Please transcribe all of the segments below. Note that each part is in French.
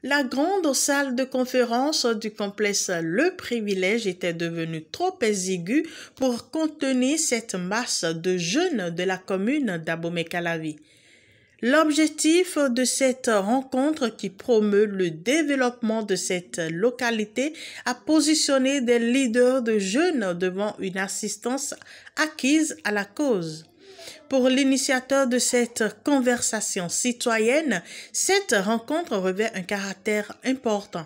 La grande salle de conférence du complexe Le Privilège était devenue trop exiguë pour contenir cette masse de jeunes de la commune d'Abomey-Calavi. L'objectif de cette rencontre qui promeut le développement de cette localité a positionné des leaders de jeunes devant une assistance acquise à la cause. Pour l'initiateur de cette conversation citoyenne, cette rencontre revêt un caractère important.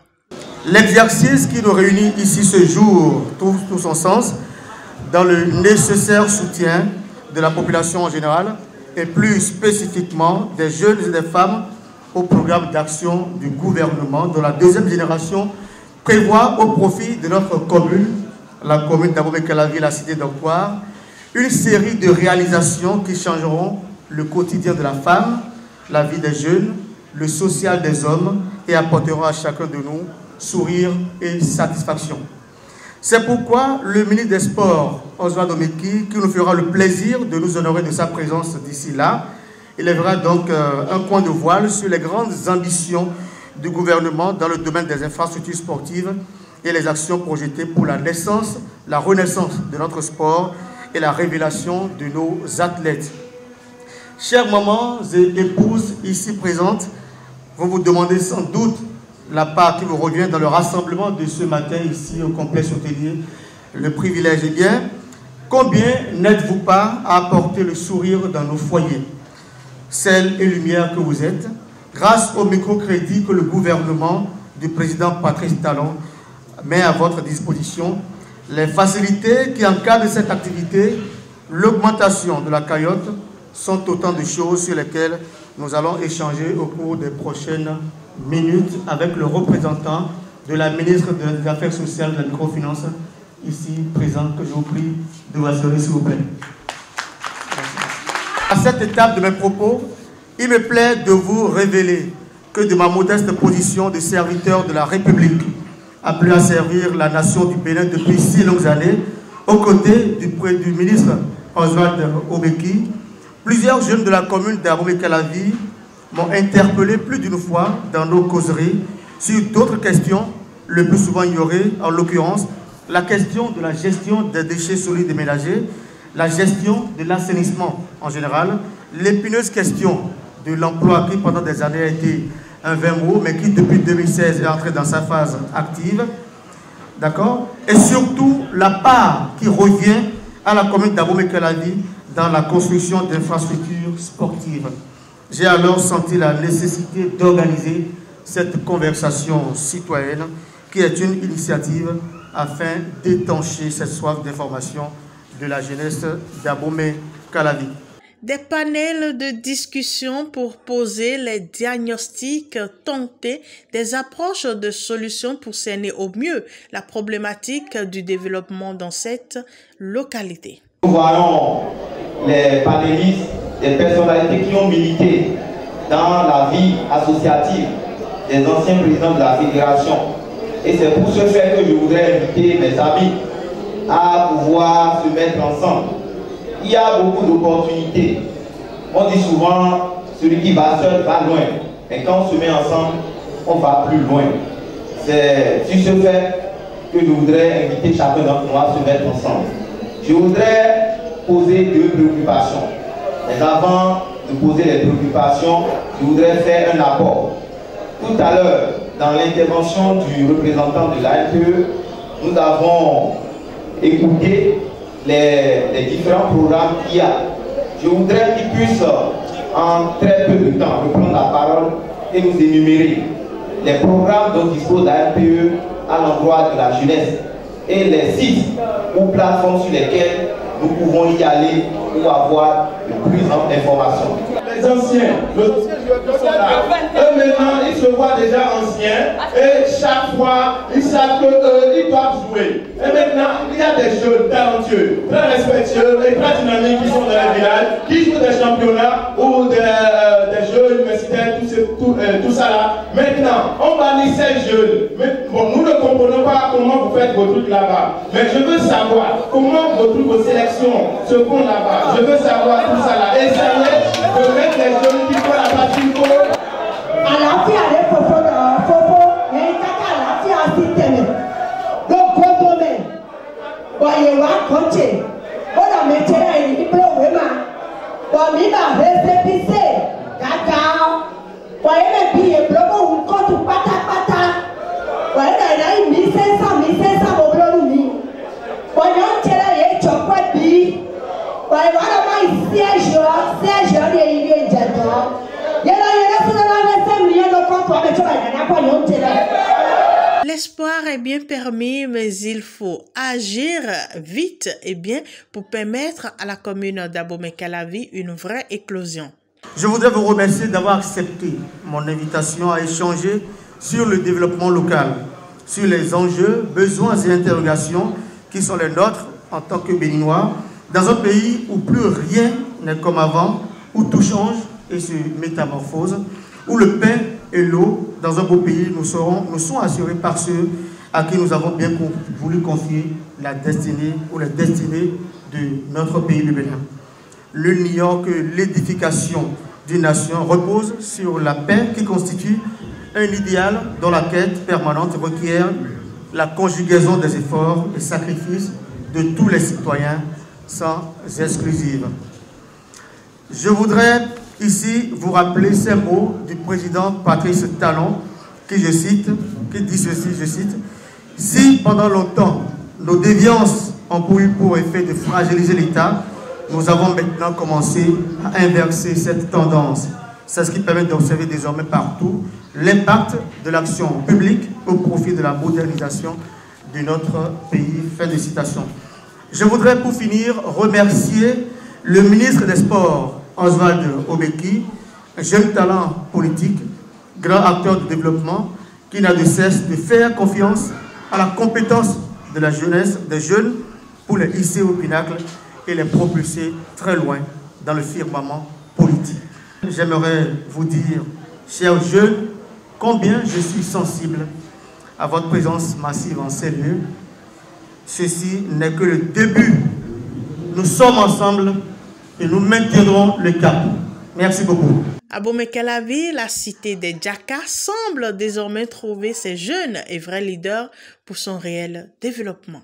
L'exercice qui nous réunit ici ce jour trouve tout son sens dans le nécessaire soutien de la population en général et plus spécifiquement des jeunes et des femmes au programme d'action du gouvernement dont la deuxième génération prévoit au profit de notre commune, la commune d'Abomey-Calavi, la cité d'Octoire, une série de réalisations qui changeront le quotidien de la femme, la vie des jeunes, le social des hommes et apporteront à chacun de nous sourire et satisfaction. C'est pourquoi le ministre des Sports, Oswald Omeki, qui nous fera le plaisir de nous honorer de sa présence d'ici là, il lèvera donc un coin de voile sur les grandes ambitions du gouvernement dans le domaine des infrastructures sportives et les actions projetées pour la naissance, la renaissance de notre sport et la révélation de nos athlètes. Chères mamans et épouses ici présentes, vous vous demandez sans doute la part qui vous revient dans le rassemblement de ce matin ici au complexe hôtelier, Le Privilège. Eh bien, combien n'êtes-vous pas à apporter le sourire dans nos foyers? Celles et lumières que vous êtes, grâce au microcrédit que le gouvernement du président Patrice Talon met à votre disposition, les facilités qui encadrent cette activité, l'augmentation de la cagnotte sont autant de choses sur lesquelles nous allons échanger au cours des prochaines minutes avec le représentant de la ministre des Affaires sociales et de la microfinance, ici présent, que je vous prie de vous assurer, s'il vous plaît. À cette étape de mes propos, il me plaît de vous révéler que de ma modeste position de serviteur de la République, appelé à servir la nation du Bénin depuis 6 longues années, aux côtés du ministre Oswald Omeki, plusieurs jeunes de la commune d'Abomey-Calavi m'ont interpellé plus d'une fois dans nos causeries sur d'autres questions, le plus souvent ignorées, en l'occurrence la question de la gestion des déchets solides et ménagers, la gestion de l'assainissement en général, l'épineuse question de l'emploi qui pendant des années a été un vain mot, mais qui depuis 2016 est entré dans sa phase active, d'accord? Et surtout la part qui revient à la commune d'Abomey-Calavi dans la construction d'infrastructures sportives. J'ai alors senti la nécessité d'organiser cette conversation citoyenne qui est une initiative afin d'étancher cette soif d'information de la jeunesse d'Abomey-Calavi. Des panels de discussion pour poser les diagnostics, tenter des approches de solutions pour cerner au mieux la problématique du développement dans cette localité. Nous voyons les panélistes, des personnalités qui ont milité dans la vie associative des anciens présidents de la fédération. Et c'est pour ce faire que je voudrais inviter mes amis à pouvoir se mettre ensemble. Il y a beaucoup d'opportunités. On dit souvent, celui qui va seul va loin. Mais quand on se met ensemble, on va plus loin. C'est sur ce fait que je voudrais inviter chacun d'entre nous à se mettre ensemble. Je voudrais poser 2 préoccupations. Mais avant de poser les préoccupations, je voudrais faire un apport. Tout à l'heure, dans l'intervention du représentant de l'ANPE, nous avons écouté les différents programmes qu'il y a. Je voudrais qu'ils puissent, en très peu de temps, reprendre la parole et nous énumérer les programmes dont dispose la RPE à l'endroit de la jeunesse et les sites ou plateformes sur lesquelles nous pouvons y aller pour avoir de plus amples informations. Les anciens, eux maintenant, ils se voient déjà anciens et chaque fois, ils savent qu'ils doivent jouer. Et maintenant, il y a des jeunes talentueux, très respectueux et très dynamiques qui sont dans les villages, qui jouent des championnats ou des jeux universitaires, tout ça là. Maintenant, on bannit ces jeunes. Mais, bon, nous ne comprenons pas comment vous faites vos trucs là-bas. Mais je veux savoir comment vos sélections se font là-bas. Je veux savoir tout ça là. Essayez de mettre les jeunes qui font la partie. À la L'espoir est bien permis, mais il faut agir vite et bien pour permettre à la commune d'Abomey-Calavi une vraie éclosion. Je voudrais vous remercier d'avoir accepté mon invitation à échanger sur le développement local, sur les enjeux, besoins et interrogations qui sont les nôtres en tant que Béninois, dans un pays où plus rien n'est comme avant, où tout change et se métamorphose, où le pain et l'eau dans un beau pays nous sont assurés par ceux à qui nous avons bien voulu confier la destinée ou les destinées de notre pays, le Bénin. Nul n'ignore que l'édification d'une nation repose sur la paix qui constitue un idéal dont la quête permanente requiert la conjugaison des efforts et sacrifices de tous les citoyens sans exclusive. Je voudrais ici vous rappeler ces mots du président Patrice Talon qui dit ceci, je cite, « Si pendant longtemps nos déviances ont eu pour effet de fragiliser l'État, nous avons maintenant commencé à inverser cette tendance. » C'est ce qui permet d'observer désormais partout l'impact de l'action publique au profit de la modernisation de notre pays. Fin de citation. Je voudrais pour finir remercier le ministre des Sports, Oswald Obeki, jeune talent politique, grand acteur de développement, qui n'a de cesse de faire confiance à la compétence de la jeunesse, des jeunes, pour les hisser au pinacle et les propulser très loin dans le firmament politique. J'aimerais vous dire, chers jeunes, combien je suis sensible à votre présence massive en ces lieux. Ceci n'est que le début. Nous sommes ensemble et nous maintiendrons le cap. Merci beaucoup. Abomey-Calavi, la cité des Djaka, semble désormais trouver ses jeunes et vrais leaders pour son réel développement.